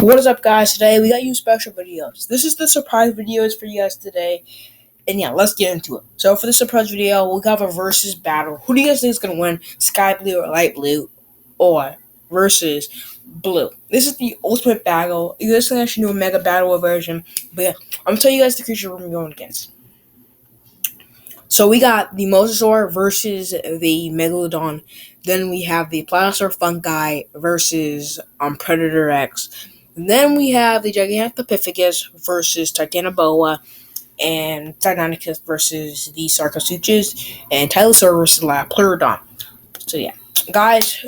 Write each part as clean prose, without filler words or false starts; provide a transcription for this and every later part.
What is up, guys? Today we got you special videos. This is the surprise videos for you guys today. And yeah, let's get into it. So for the surprise video, we'll have a versus battle. Who do you guys think is going to win? Sky blue or light blue? Or versus blue? This is the ultimate battle. You guys think I should do a mega battle version. But yeah, I'm going to tell you guys the creature we're going against. So we got the Mosasaur versus the Megalodon. Then we have the Pliosaur Fungi versus Predator X. Then we have the Gigantopithecus versus Titanoboa, and Titanicus versus the Sarcosuchus, and Tylosaur versus Pleurodon. So yeah, guys,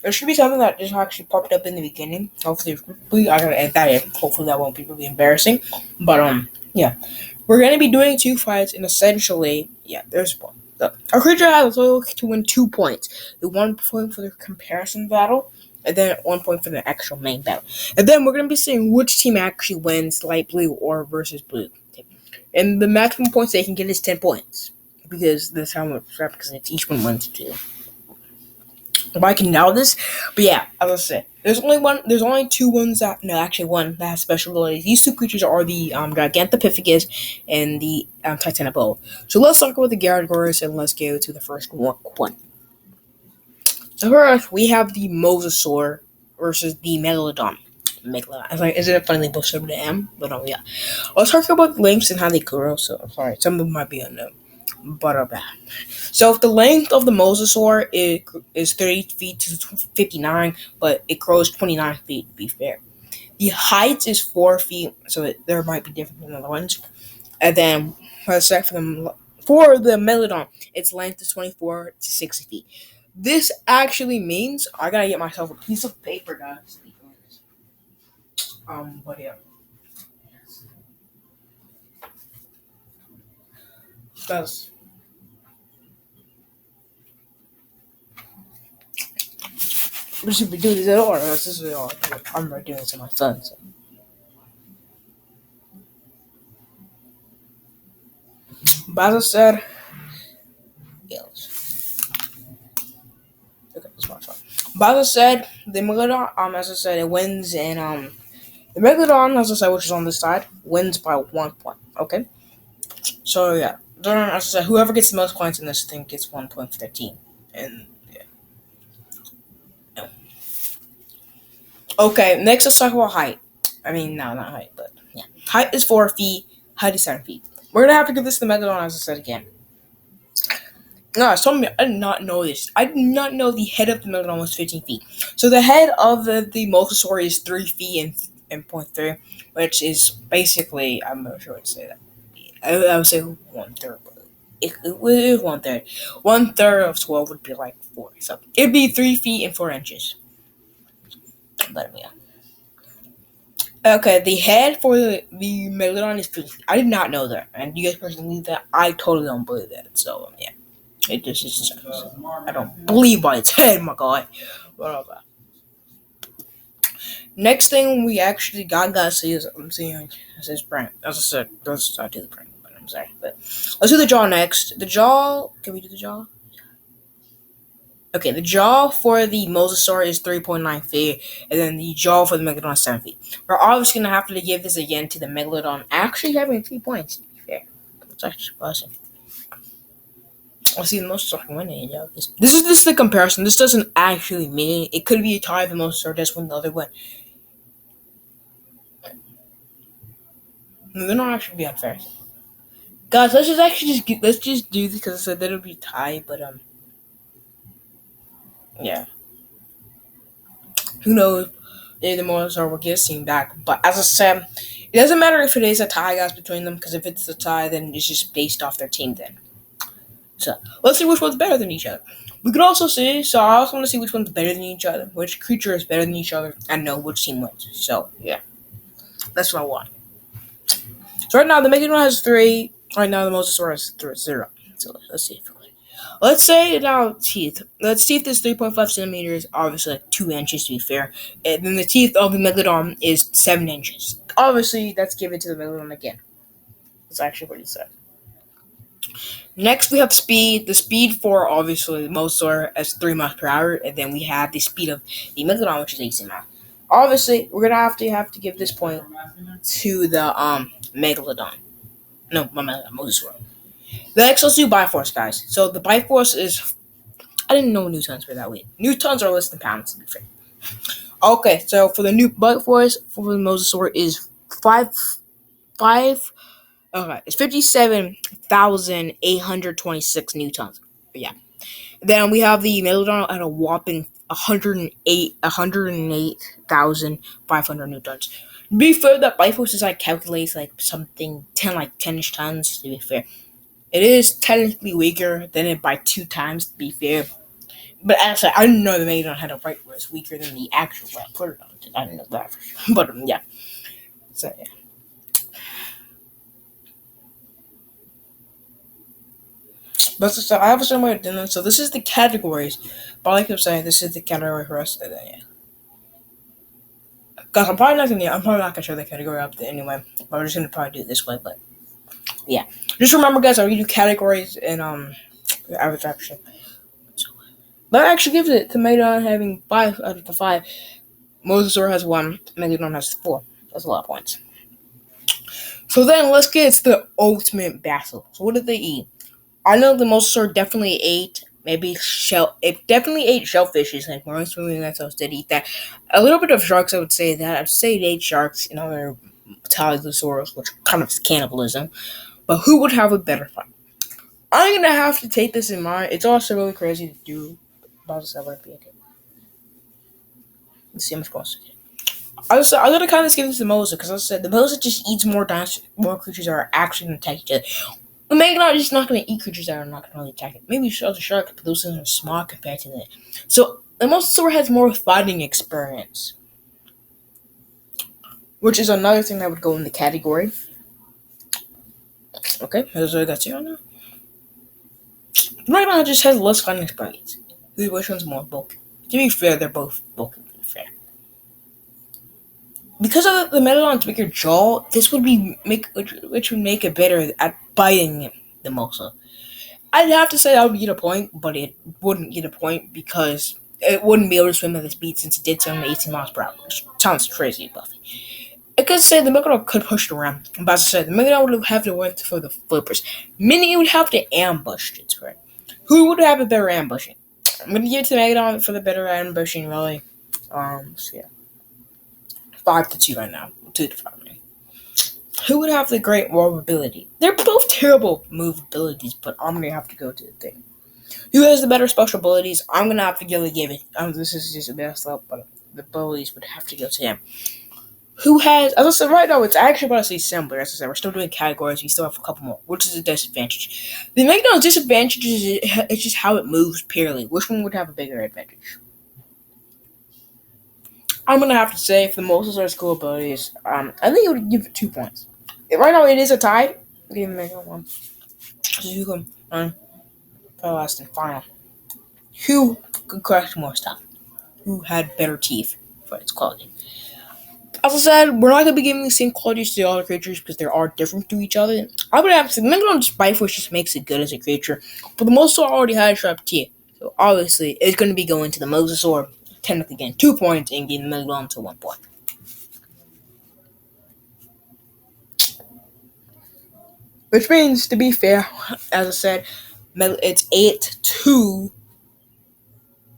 there should be something that just actually popped up in the beginning. Hopefully, I gotta edit that in. Hopefully, that won't be really embarrassing. But yeah, we're gonna be doing two fights, and essentially, yeah, there's one. So, our creature has to win 2 points. The 1 point for the comparison battle, and then 1 point for the actual main battle. And then we're gonna be seeing which team actually wins, light blue or versus blue. And the maximum points they can get is 10 points. Because that's how much represents each one wins 2. If I can know this, but yeah, as I said, there's only two ones one that has special abilities. These two creatures are the Gigantopithecus and the Titanoboa. So let's start with the Gyarados and let's go to the first one. So first, we have the Mosasaur versus the Megalodon. It's like, isn't it funny they both start with an M? But yeah. Let's talk about the lengths and how they grow. So, sorry, some of them might be unknown. But so if the length of the Mosasaur is 30 feet to 59, but it grows 29 feet, to be fair. The height is 4 feet, so there might be different than other ones. And then, for the Megalodon, its length is 24 to 60 feet. This actually means I gotta get myself a piece of paper, guys. But yeah. That's we should be doing this at all, or else this is all I'm already doing this on my phone. So. But as I said, yeah, okay, this one's fine. But as I said, the Megalodon, as I said, it wins, and the Megalodon, as I said, which is on this side, wins by 1 point. Okay, so yeah, then as I said, whoever gets the most points in this thing gets 1 point for their team, and yeah. Okay, next let's talk about height. I mean, no, not height, but yeah, height is 4 feet, height is 7 feet. We're gonna have to give this to the Megalodon, as I said again. No, me I did not know this. I did not know the head of the Megalodon was 15 feet. So the head of the Mosasaur is 3 feet and 0.3, which is basically, I'm not sure what to say that. I would say 1/3, but it is 1/3. 1/3 of 12 would be like 4. So it'd be 3 feet and 4 inches. But yeah. Okay, the head for the Megalodon is 3 feet. I did not know that. And you guys personally believe that? I totally don't believe that. So, yeah. It just is. I don't believe by its head, my guy. Whatever. Next thing we actually got see is I'm seeing this brain. As I said, let's not do the brain, but I'm sorry. But let's do the jaw next. The jaw. Can we do the jaw? Okay, the jaw for the Mosasaur is 3.9 feet, and then the jaw for the Megalodon is 7 feet. We're obviously gonna have to give this again to the Megalodon, actually having 3 points. To be fair, it's actually surprising. I'll see the Mosasaur can win it. You know, this is just the comparison. This doesn't actually mean it could be a tie if the Mosasaur does win the other one. They're not actually be unfair, guys. Let's just do this because I said that it'll be a tie, but yeah. Who knows? Maybe the Mosasaur will get seen back. But as I said, it doesn't matter if it is a tie, guys, between them, because if it's a tie, then it's just based off their team then. So let's see which one's better than each other. We could also see, so I also want to see which one's better than each other, which creature is better than each other, and know which team wins. So, yeah. That's what I want. So right now, the Megalodon has 3. Right now, the Mosasaur has 0. So let's see. Let's say now teeth. Let's teeth is 3.5 centimeters, obviously like 2 inches to be fair. And then the teeth of the Megalodon is 7 inches. Obviously, that's given to the Megalodon again. That's actually what he said. Next, we have speed. The speed for, obviously, the Mosasaur is 3 miles per hour. And then we have the speed of the Megalodon, which is 18 miles. Obviously, we're gonna have to give this point to the Megalodon. No, my Mosasaur. The next, let's do Biforce, guys. So the Biforce is, I didn't know newtons were that weight. Newtons are less than pounds, to be fair. Okay, so for the new Biforce for the Mosasaur is five. Okay, it's 57,826 newtons. Yeah. Then we have the Megalodon at a whopping 108,500 newtons. To be fair, that Biforce is calculates something 10-ish tons. To be fair, it is technically weaker than it by 2 times. To be fair, but actually, I didn't know the Megalodon had a right was weaker than the actual Raptordon. I didn't know that for sure. But yeah, so yeah. But so I have a similar dinner. So this is the categories. But like I'm saying, this is the category for us. Yeah. Cause I'm probably not gonna show the category up there anyway. But I'm just gonna probably do it this way. But yeah, just remember, guys, I redo categories in the average action. So, that actually gives it to Megalodon having 5 out of the 5. Mosasaur has 1. Megalodon has 4. That's a lot of points. So then let's get to the ultimate battle. So what did they eat? I know the Mosasaur definitely ate it definitely ate shellfishes, like marine swimming reptiles did eat that. A little bit of sharks, I would say that. I'd say it ate sharks and other Tylosaurus, which kind of is cannibalism. But who would have a better fight? I'm gonna have to take this in mind. It's also really crazy to do about this ever be okay. Let's see how much cost it. I'm gonna kind of skip this to Mosa because I said the Mosa just eats more creatures that are actually gonna attack each other. The Megalodon is not going to eat creatures that are not going to really attack it. Maybe the shark, but those things are small compared to that. So the Mosasaur has more fighting experience, which is another thing that would go in the category. Okay, here's what I got you on now. The Megalodon just has less fighting experience. Which one's more bulky? To be fair, they're both bulky. To be fair, because of the Megalodon's bigger jaw, this would which would make it better at biting the Mosa. I'd have to say I would get a point, but it wouldn't get a point because it wouldn't be able to swim at the speed since it did swim at 18 miles per hour. Which sounds crazy, Buffy. I could say the Megalodon could push it around. I'm about to say the Megalodon would have to win for the flippers. Meaning it would have to ambush it, right? Who would have a better ambushing? I'm going to give it to the Megalodon for the better ambushing, really. So yeah. 5-2 right now. 2-5. Who would have the great movability? They're both terrible move abilities, but I'm going to have to go to the thing. Who has the better special abilities? I'm going to have to give it. This is just a mess up, but the abilities would have to go to him. Who has, as I said, right now, it's actually about to say similar. As I said, we're still doing categories. We still have a couple more, which is a disadvantage. The Megalodon's disadvantage is just how it moves purely. Which one would have a bigger advantage? I'm going to have to say, for the Mosasaur's cool abilities, I think it would give it 2 points. Right now, it is a tie. Give me one. So you can last and final. Who could collect more stuff? Who had better teeth for its quality? As I said, we're not going to be giving the same qualities to the other creatures because they are different to each other. I would have to say, Megalodon's Biforce just makes it good as a creature, but the Mosasaur already had sharp teeth. So obviously, it's going to be going to the Mosasaur, technically getting 2 points and getting the Megalodon to 1 point. Which means, to be fair, as I said, it's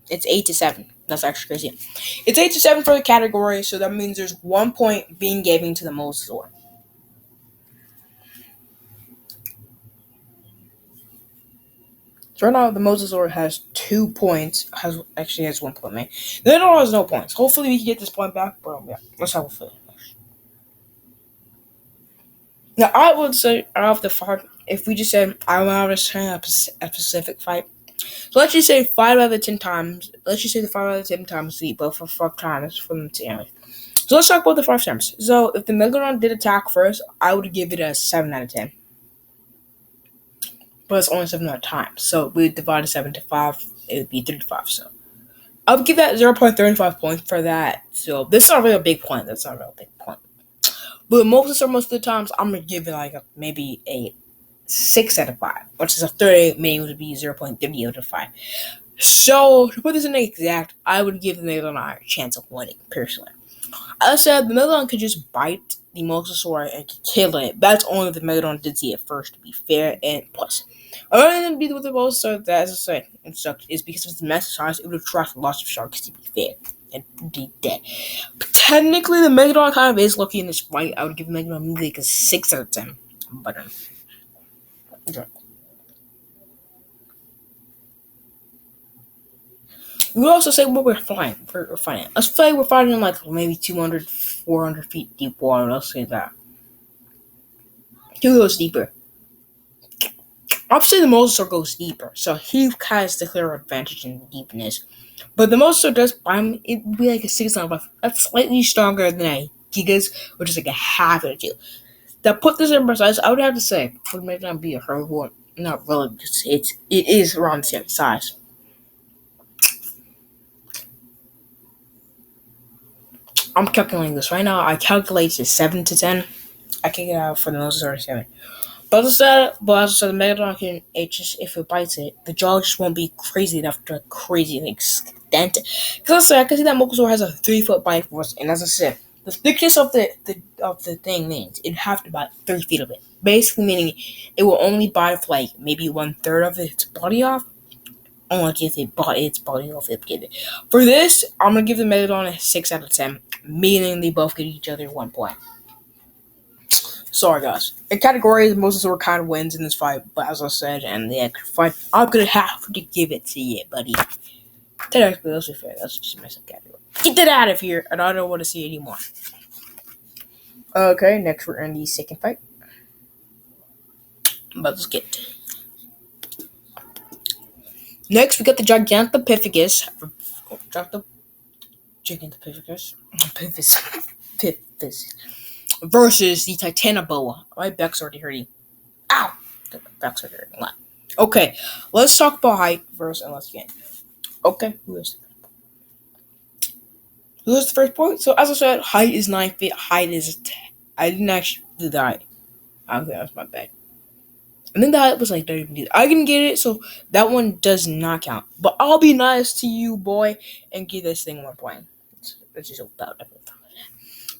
8-7. That's actually crazy. It's 8-7 for the category, so that means there's 1 point being given to the Mosasaur. So right now the Mosasaur has 2 points. Has 1 point, man. The Megalodon has no points. Hopefully we can get this point back, but yeah, let's have a feel. Now I would say out of the 5, if we just said I want to turn a specific fight. So let's just say 5 out of 10 times. Let's just say the 5 out of 10 times we both for 5 times from the damage. So let's talk about the 5 times. So if the Megalodon did attack first, I would give it a 7 out of 10. But it's only 7 out of times. So we divide 7 to 5, it would be 35. So I would give that 0.35 points for that. So this is not really a big point. That's not a real big point. But most of the times, I'm going to give it maybe a 6 out of 5. Which is a 30, maybe would be 0.30 out of 5. So, to put this in the exact, I would give the Megalodon a chance of winning, personally. I said the Megalodon could just bite the Mosasaur and kill it. That's only if the Megalodon did see it first, to be fair. And plus, other than be with the Mosasaur, that as I said, and such is because of its massive size, it would attract lots of sharks, to be fair, and be dead. But technically, the Megalodon kind of is lucky in this fight. I would give the Megalodon maybe like a 6 out of 10. But okay. We would also say what we're flying. We're flying. Let's say we're fighting in like maybe 200, 400 feet deep water. Let's say that. Who goes deeper? Obviously, the Mosasaur goes deeper, so he has the clear advantage in deepness. But the Mosasaur does, it would be like a 6.5. That's slightly stronger than a Gigas, which is like a half of a 2. To put this in precise, I would have to say, it may not be a herbivore. Not really, because it is around the same size. I'm calculating this right now. I calculate it 7 to 10. I can get out for the Mosasaur 7. But as I said, the Megalodon can, it just, if it bites it, the jaw just won't be crazy enough to crazy extent. Because I can see that Mosasaur has a 3-foot bite force, and as I said, the thickness of the thing means it'd have to bite 3 feet of it. Basically meaning it will only bite like maybe 1/3 of its body off. Only if it bought its body off it give it. For this, I'm gonna give the Megalodon a 6 out of 10, meaning they both get each other 1 point. Sorry, guys. In categories, Mosasaur kind of wins in this fight, but as I said, in the actual fight, I'm gonna have to give it to you, buddy. Technically, let's be fair. That's just a mess up category. Get that out of here, and I don't want to see it anymore. Okay, next we're in the second fight. But let's get. Next, we got the Gigantopithecus. Gigantopithecus. Pithecus. Versus the Titanoboa. My back's already hurting. Ow! The back's already hurting. Okay, let's talk about height first and let's get. Okay, who is the first point? So as I said, height is 9 feet. Height is. I didn't actually do the height. Okay, that's my bad. And then the height was like 30 feet. I can get it, so that one does not count. But I'll be nice to you, boy, and give this thing 1 point. It's just about everything.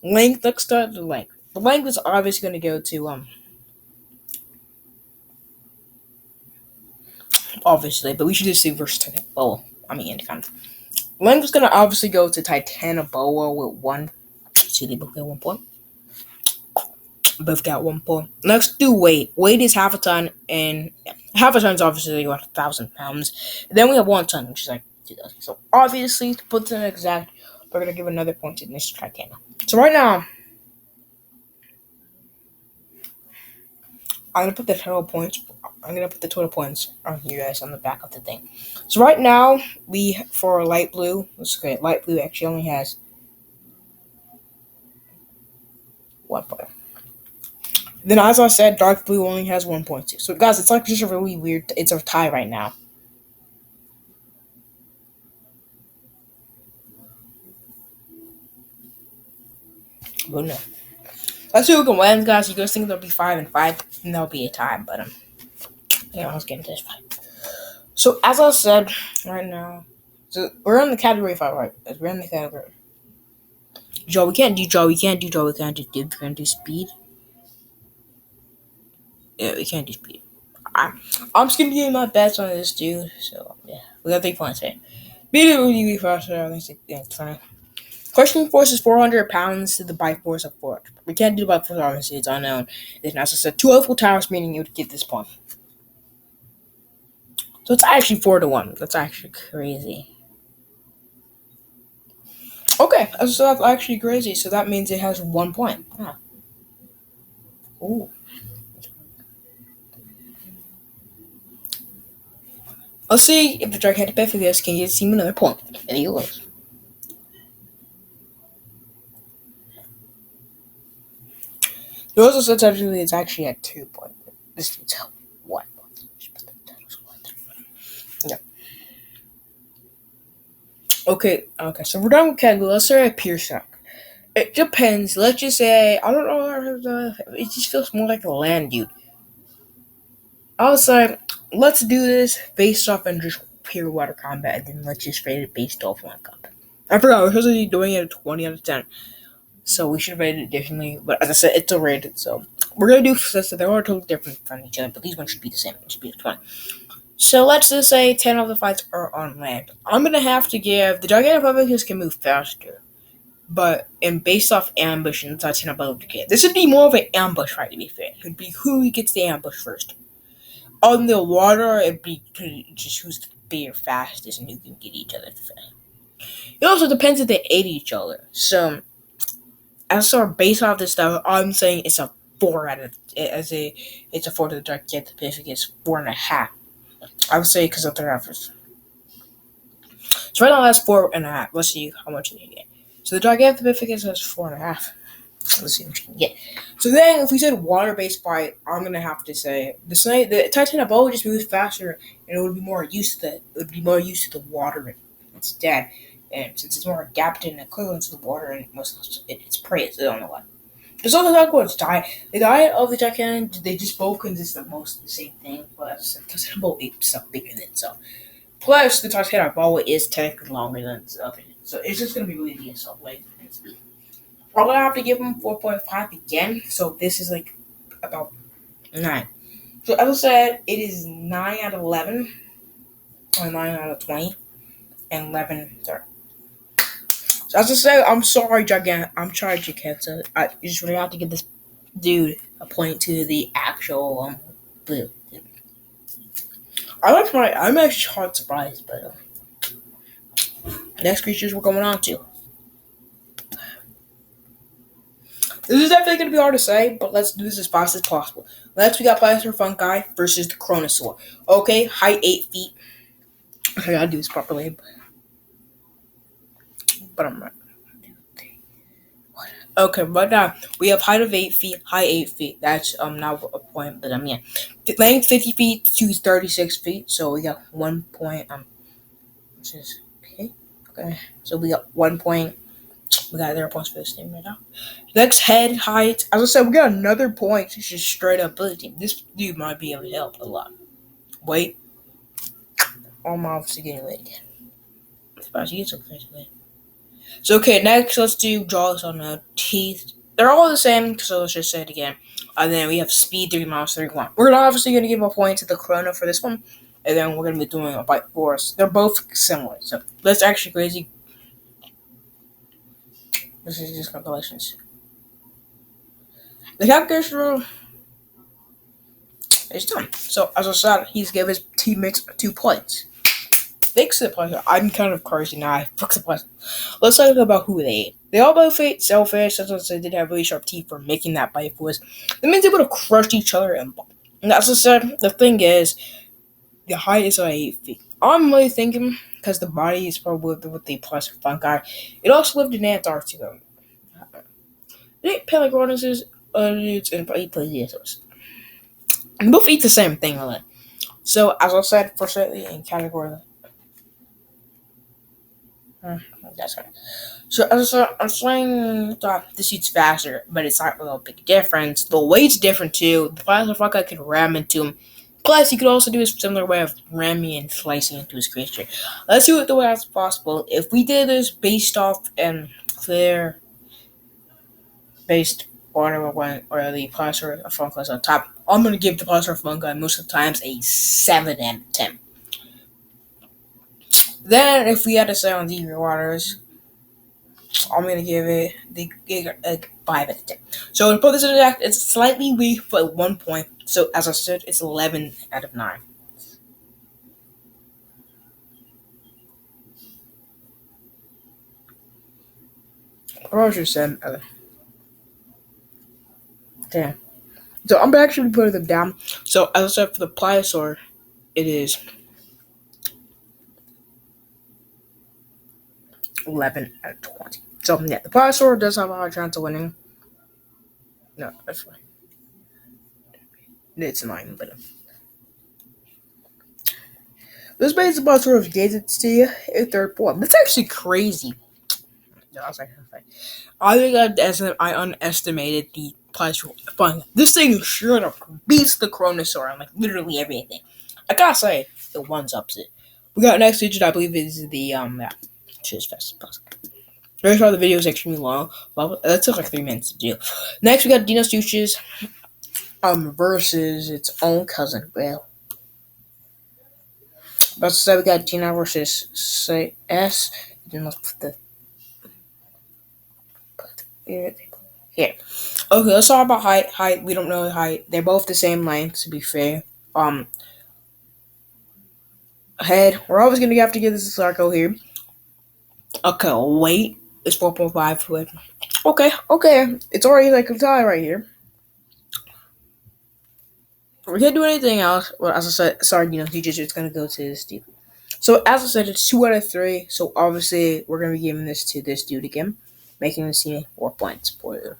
Length. Let's start the length. The length is obviously going to go to obviously, but we should just do versus Titanoboa. Kind of. Length is going to obviously go to Titanoboa with 1. So they both get 1 point. Both got 1 point. Next, do weight. Weight is half a ton, and half a ton is obviously about 1,000 pounds. And then we have 1 ton, which is like 2,000. So obviously, to put it in exact, we're gonna give another point to Mr. Titano. So right now, I'm gonna put the total points. I'm gonna put the total points on you guys on the back of the thing. So right now, for light blue. Let's go. Light blue actually only has 1 point. Then, as I said, dark blue only has 1.2. So, guys, it's like just a really weird. It's a tie right now. But no. Let's see who can win, guys. You guys think there'll be 5 and 5, and there'll be a tie. But yeah, let's get into this fight. So, as I said, right now, so we're in the category 5, right? We're in the category. Joe, we can't do Joe. We can't do Joe. We can't do Dib. We can't do speed. Yeah, we can't do speed. I'm just gonna give my bets on this dude. So yeah, we got 3 points here. Beat it with you faster. I think it's funny. Crushing force is 400 pounds to the bite force of 4. We can't do the bite force obviously. It's unknown. It's not just 2 Eiffel Towers, meaning you would get this point. So it's actually 4-1. That's actually crazy. Okay, so that's actually crazy. So that means it has 1 point. Huh. Ooh. Let's see if the Gigantopithecus can get him another point. And he will. It also says actually it's actually at 2 points. This needs help. 1 point. Yeah. Okay, so we're done with Kangaroo. Let's start at Pure Shock. It depends. Let's just say, I don't know, it just feels more like a land dude. I was like, let's do this based off and just pure water combat, and then let's just rate it based off one cup. I forgot, we're supposed to be doing it at 20 out of 10. So we should have rated it differently. But as I said, it's a rated. So we're gonna do so they are totally different from each other, but these ones should be the same. It should be the 20. So let's just say 10 of the fights are on land. I'm gonna have to give the Gigantopithecus can move faster, but and based off ambush and that's about to get. This would be more of an ambush fight to be fair. It would be who gets the ambush first. On the water, it'd be just who's the bigger fastest and who can get each other fast. It also depends if they ate each other. So as sort of based off this stuff, I'm saying it's a 4 out of it's a 4 to the Gigantopithecus 4.5. I would say because of their efforts. So right now that's 4.5. Let's see how much they get. So the Gigantopithecus has 4.5. Let's see what you can get. So then, if we said water-based fight, I'm gonna have to say the Titanoboa just moves faster, and it would be more used to the water instead. And since it's more adapted and equivalent to the water and its prey, so I don't know what. There's also talk about its diet. The diet of the Titanoboa, they just both consist of most of the same thing, but the Titanoboa eats stuff bigger than it. So plus the Titanoboa is technically longer than the other, so it's just gonna be really easy. So like. I'm gonna have to give him 4.5 again. So this is like about 9. So as I said, it is 9 out of 11, or 9 out of 20, and 11. Sorry. So as I said, I'm sorry, Gigant. I'm sorry, Giganta. You just really have to give this dude a point to the actual blue. I'm actually hard surprised, but next creatures we're going on to. This is definitely going to be hard to say, but let's do this as fast as possible. Next, we got Plaster Fungi versus the Chronosaur. Okay, height 8 feet. I gotta do this properly, but I'm right. Okay, right now we have height of 8 feet, height 8 feet. That's not a point, but yeah, length 50 feet to 36 feet. So we got 1 point. Which is okay. Okay, so we got 1 point. We got 0 points for this team right now. Next, head height. As I said, we got another point. It's just straight up ability. This dude might be able to help a lot. Wait. I'm obviously getting late again. Especially it's okay. So okay, next let's do jaws on the teeth. They're all the same, so let's just say it again. And then we have speed 3 miles 31. We're obviously gonna give a point to the Chrono for this one. And then we're gonna be doing a bite for us. They're both similar. So that's actually crazy. This is just calculations. The calculation rule is done. So as I said, he's gave his teammates 2 points. Fix the pleasure. I'm kind of crazy now. I fix the pleasure. Let's talk about who they ate. They all both ate shellfish, since they did have really sharp teeth for making that bite for us. That means they would have crushed each other and as I said, the thing is, the height is like 8 feet. I'm really thinking, because the body is probably with the plus fungi, it also lived in Antarctica. It ate pelagornuses, dudes, and it plesiosaurs. And both eat the same thing, really. So, as I said, for certainly in category. That's right. So, I'm saying this eats faster, but it's not really a big difference. The weight's different too. The plasma fungi could ram into him. Plus, you could also do a similar way of ramming and slicing into his creature. Let's do it the way that's possible. If we did this based off clear, based order or the plaster of fungi on top, I'm gonna give the plaster of fungi most of the times a 7 out of 10. Then, if we had to say on the waters, I'm gonna give it the 5 out of 10. So to put this in effect, it's slightly weak, but 1 point. So as I said, it's 11 out of 9. Roger said, 10. So I'm actually putting them down. So as I said, for the pliosaur, it is 11 out of 20. So yeah, the pliosaur does have a high chance of winning. No, that's fine. It's 9, but this base about sort of gave it to you a third point. That's actually crazy. No, I was like, I think I underestimated the pleasure fun. This thing sure enough beats the Chronosaur on like literally everything. I gotta say, the ones ups it. We got next digit, I believe is the yeah. Cheers fast. Very sorry the video is extremely long. Well, that took like 3 minutes to do. Next, we got Dino Stooges versus its own cousin. Well, let's say we got Dino versus say S. Then let's put here. Okay, let's talk about height. Height, we don't know the height. They're both the same length, to be fair. Head, we're always gonna have to give this a circle here. Okay, weight is 4.5 foot. Okay, it's already like a tie right here. We can't do anything else. Well, as I said, sorry, teachers, it's gonna go to this dude. So as I said, it's 2 out of 3. So obviously, we're gonna be giving this to this dude again, making this team 4 points. Spoiler.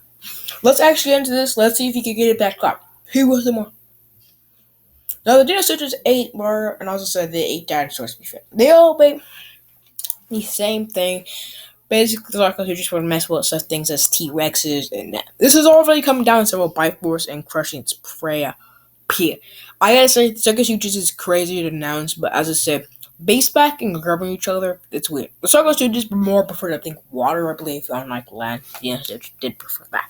Let's actually get into this. Let's see if he can get it back up. Who was the more? Now the dinosaurs 8 and as I said, the 8 dinosaurs. They all make the same thing. Basically, the Dark just want to mess with such things as T-Rexes and that. This is already coming down to bite force and crushing its prey. I gotta say, the Circus Hughes is crazy to announce, but as I said, base backing and grabbing each other, it's weird. The Circus Hughes more preferred, I think, water, I believe, unlike land. Yes, they did prefer that.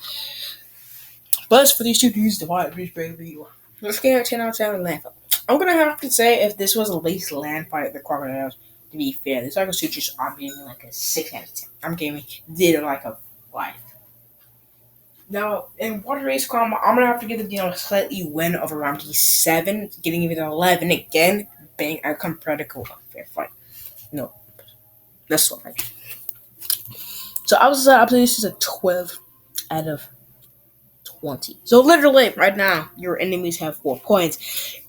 But as for these two dudes, the Wild Beast Baby, let's get a 10 out of 10 land fight. I'm gonna have to say, if this was a least land fight, the Crocodiles, to be fair, the Circus Hughes, I'm giving like a 6 out of 10. I'm giving did like a 5. Now, in Water Race Combat, I'm going to have to give the Dino a slightly win of around 7, getting even 11 again, being a competitive fair fight. No, that's what right. So I was up to this is a 12 out of 20. So literally, right now, your enemies have 4 points.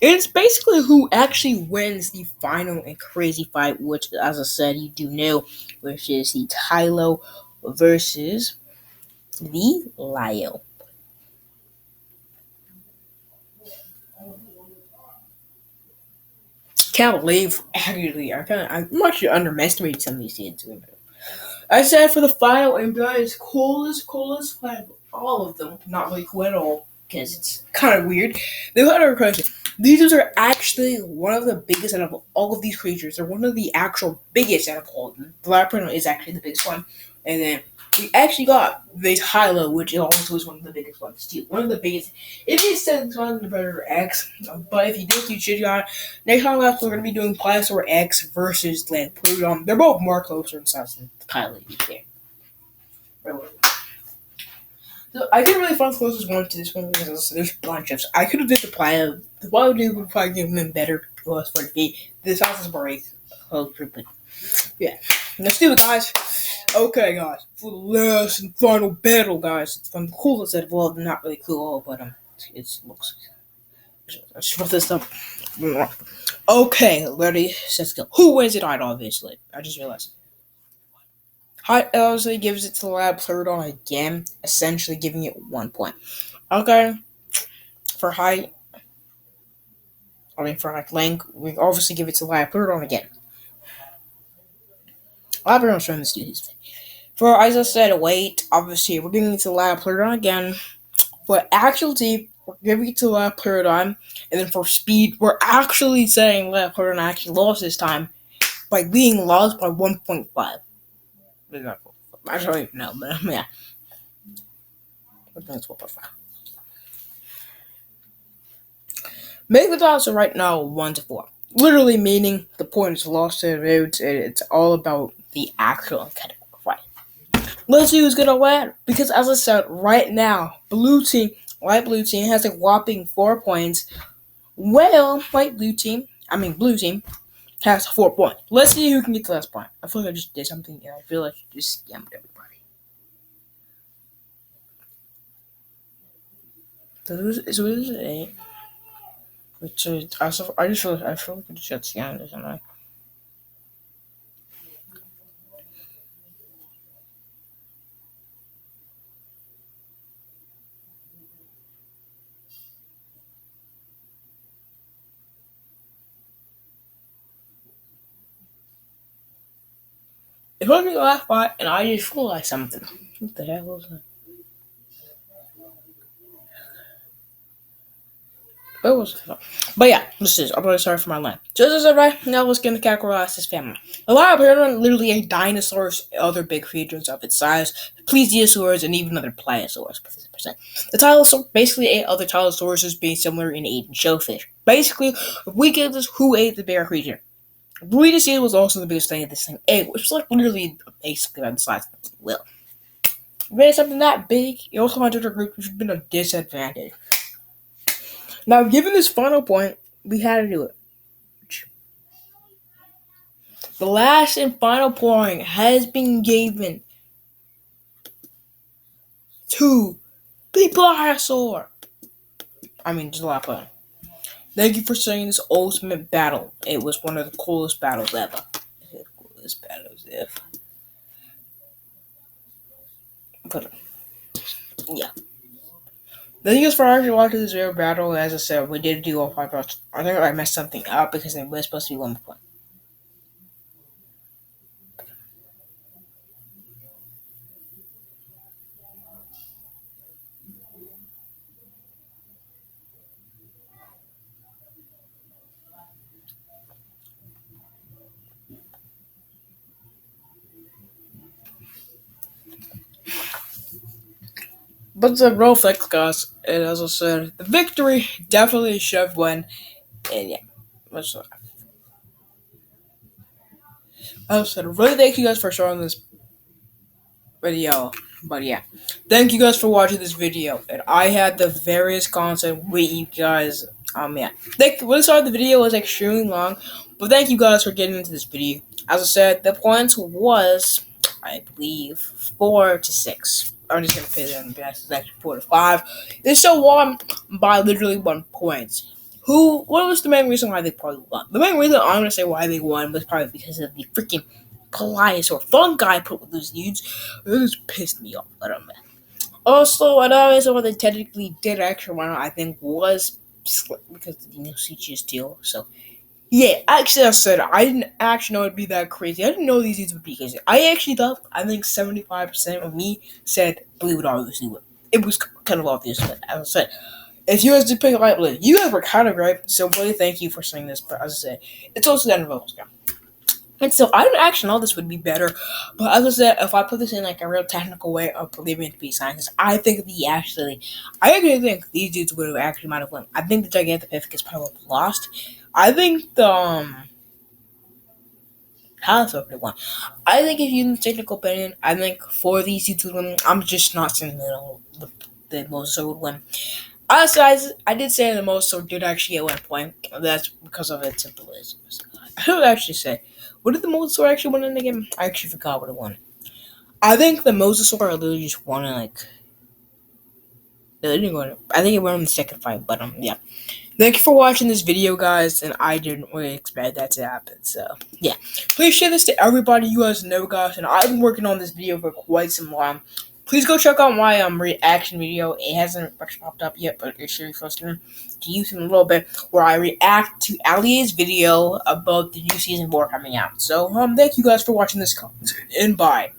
It's basically who actually wins the final and crazy fight, which, as I said, you do know, which is the Tylo versus the Lyo. Can't believe actually I'm actually underestimating some of these teams. I said for the final and that is coolest fight all of them. Not really cool at all because it's kind of weird. They had a question. These are actually one of the biggest out of all of these creatures. They're one of the actual biggest out of all of them. The Labyrinth is actually the biggest one, and then we actually got this Hylo, which also is one of the biggest ones too. One of the biggest. It is 7 the Predator X, but if you do keep shit on, next time we're going to be doing Pliosaur X versus Land Pluton. They're both more closer in size than Kylie. So I didn't really find the closest one to this one because there's a bunch of. I could have did the Plio. The Plio dude would probably give them better plus for the feet. This house is break closer, but yeah. Let's do it, guys. Okay, guys, for the last and final battle, guys. It's from the coolest out of all. Not really cool, but it looks. Let's put this up. Okay, ready, let's go. Who wins it? Obviously. I just realized. Height obviously gives it to the Lab Pleurodon again, essentially giving it 1 point. Okay, for height, for like length, we obviously give it to the Lab Pleurodon again. Lab Pleurodon's showing this dude his thing. For, as I said, weight, obviously, we're giving it to the Lab Pleurodon again. For actuality, we're giving it to Lab Pleurodon. And then for speed, we're actually saying Lab Pleurodon actually lost this time by being lost by 1.5. I don't even know, but yeah. I think it's 1.5. Make the odds right now 1 to 4. Literally meaning the point is lost to the roads, and it's all about the actual category fight. Let's see who's gonna win. Because as I said, right now, blue team has a whopping 4 points. Well, blue team has 4 points. Let's see who can get the last point. I feel like I just did something and I feel like I just scammed everybody. So this is 8. Which I just feel like I just got scammed or something. It wasn't the last fight, and I just realized something. What the hell was that? What was it? But yeah, I'm really sorry for my line. Just as I right now, let's get into Calcaras's family. A lot of them literally ate dinosaurs, other big creatures of its size, plesiosaurs, and even other pliosaurs. The Tylosaur basically ate other Tylosauruses, being similar in eating shellfish. Basically, if we get this, who ate the bigger creature? Breeding eel was also the biggest thing that this thing ate, which was like literally basically about the size of a whale. If it ate something that big, it also went to the group, which would have been a disadvantage. Now, given this final point, we had to do it. The last and final point has been given to the Pliosaur. I mean, just a lot of fun. Thank you for saying this ultimate battle. It was one of the coolest battles ever. But, yeah. Thank you guys for actually watching this real battle. As I said, we did do all 5 parts. I think I messed something up because it was supposed to be 1 point. But the real flex, guys, and as I said, the victory definitely should win. And yeah, as I said, really thank you guys for showing this video. But yeah, thank you guys for watching this video. And I had the various content with you guys. Yeah. When I started the video, it was extremely long. But thank you guys for getting into this video. As I said, the points was, I believe, 4 to 6. I'm just gonna pay them back. It's actually 4 to 5. They still won by literally 1 point. What was the main reason why they probably won? The main reason I'm gonna say why they won was probably because of the freaking Pliosaur fungi put with those dudes. It just pissed me off. I don't know. Also, another reason why they technically did extra one, I think, was because the CG deal. So, yeah, actually, I didn't actually know it'd be that crazy. I didn't know these dudes would be crazy. I think 75% of me said Blue would obviously win. It was kind of obvious, but as I said, if you guys did pick Light Blue, you guys were kind of right. So, really, thank you for saying this. But as I said, it's also the end of the and so I didn't actually know this would be better, but as I said, if I put this in like a real technical way of believing it to be science, I actually think these dudes would have actually might have won. I think the Gigantopithecus probably would have lost. I think the Halosaur would have won. I think if you need technical opinion, I think for these dudes would win. I'm just not saying the Mosasaur would win. Also, I did say the Mosasaur did actually get 1 point. That's because of its symbolism. I would actually say, what did the Mosasaur actually win in the game? I actually forgot what it won. I think the Mosasaur literally just won they didn't win it. I think it won in the second fight, but yeah. Thank you for watching this video, guys, and I didn't really expect that to happen, so, yeah. Please share this to everybody you guys know, guys, and I've been working on this video for quite some time. Please go check out my reaction video. It hasn't popped up yet, but it's really close to use in a little bit, where I react to Ali's video about the new season 4 coming out. So, thank you guys for watching this content, and bye.